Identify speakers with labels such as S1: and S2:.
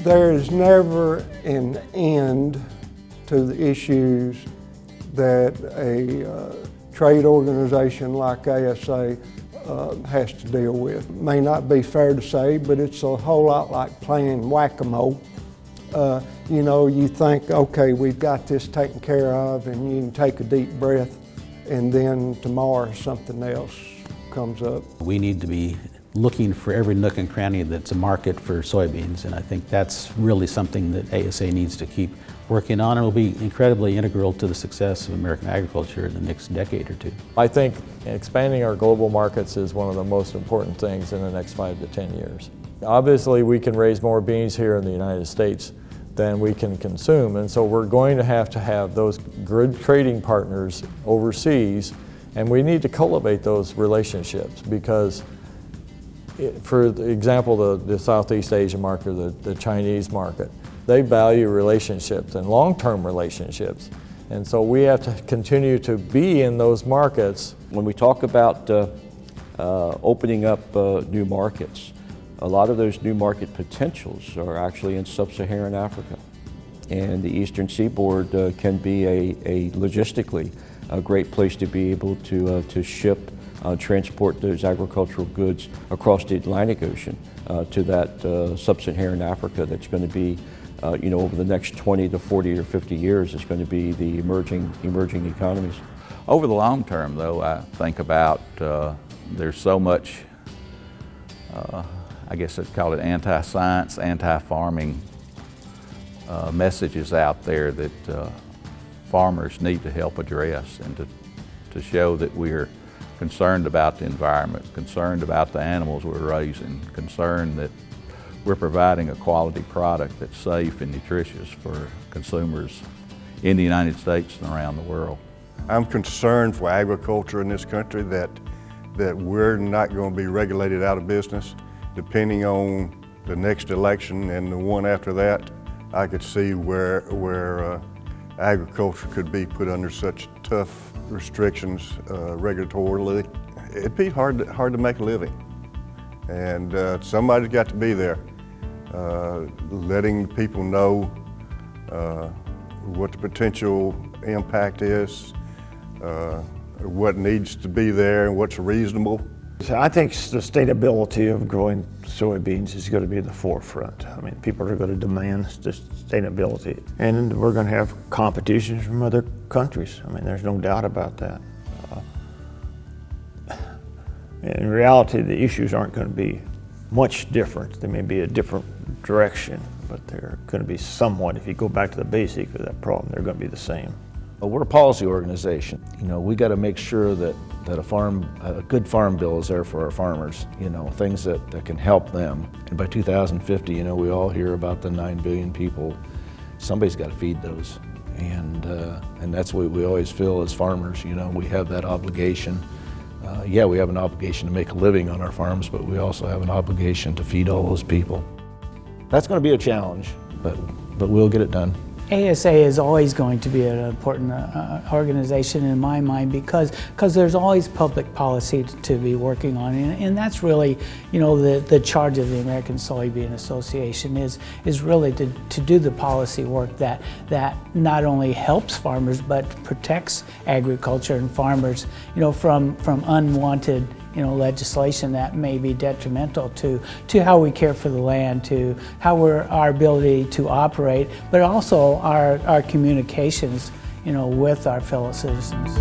S1: There is never an end to the issues that a trade organization like ASA has to deal with. It may not be fair to say, but it's a whole lot like playing whack-a-mole. You know, you think, okay, we've got this taken care of, and you can take a deep breath, and then tomorrow something else comes up.
S2: We need to be looking for every nook and cranny that's a market for soybeans, and I think that's really something that ASA needs to keep working on, and will be incredibly integral to the success of American agriculture in the next decade or two.
S3: I think expanding our global markets is one of the most important things in the next 5 to 10 years. Obviously, we can raise more beans here in the United States than we can consume, and so we're going to have those good trading partners overseas, and we need to cultivate those relationships because, for example, the Southeast Asian market, the Chinese market, they value relationships and long-term relationships. And so we have to continue to be in those markets.
S4: When we talk about opening up new markets, a lot of those new market potentials are actually in sub-Saharan Africa. And the Eastern Seaboard can be logistically a great place to be able to ship, transport those agricultural goods across the Atlantic Ocean to that sub-Saharan Africa that's going to be, you know, over the next 20 to 40 or 50 years, is going to be the emerging economies.
S5: Over the long term, though, I think about there's so much, I guess I'd call it anti-science, anti-farming messages out there that farmers need to help address, and to show that we're concerned about the environment, concerned about the animals we're raising, concerned that we're providing a quality product that's safe and nutritious for consumers in the United States and around the world.
S6: I'm concerned for agriculture in this country that we're not going to be regulated out of business. Depending on the next election and the one after that, I could see where agriculture could be put under such tough restrictions regulatorily. It'd be hard to make a living, and somebody's got to be there, letting people know what the potential impact is, what needs to be there, and what's reasonable.
S7: I think sustainability of growing soybeans is going to be in the forefront. I mean, people are going to demand sustainability, and we're going to have competition from other countries. I mean, there's no doubt about that. In reality, the issues aren't going to be much different. They may be a different direction, but they're going to be somewhat, if you go back to the basic of that problem, they're going to be the same.
S8: We're a policy organization. You know, we got to make sure that a good farm bill is there for our farmers, you know, things that can help them. And by 2050, you know, we all hear about the 9 billion people. Somebody's got to feed those. And that's what we always feel as farmers, you know, we have that obligation. Yeah, we have an obligation to make a living on our farms, but we also have an obligation to feed all those people. That's going to be a challenge, but we'll get it done.
S9: ASA is always going to be an important organization in my mind because there's always public policy to be working on, and that's really, you know, the charge of the American Soybean Association is really to do the policy work that not only helps farmers but protects agriculture and farmers, you know, from unwanted, you know, legislation that may be detrimental to how we care for the land, to how our ability to operate, but also our communications, you know, with our fellow citizens.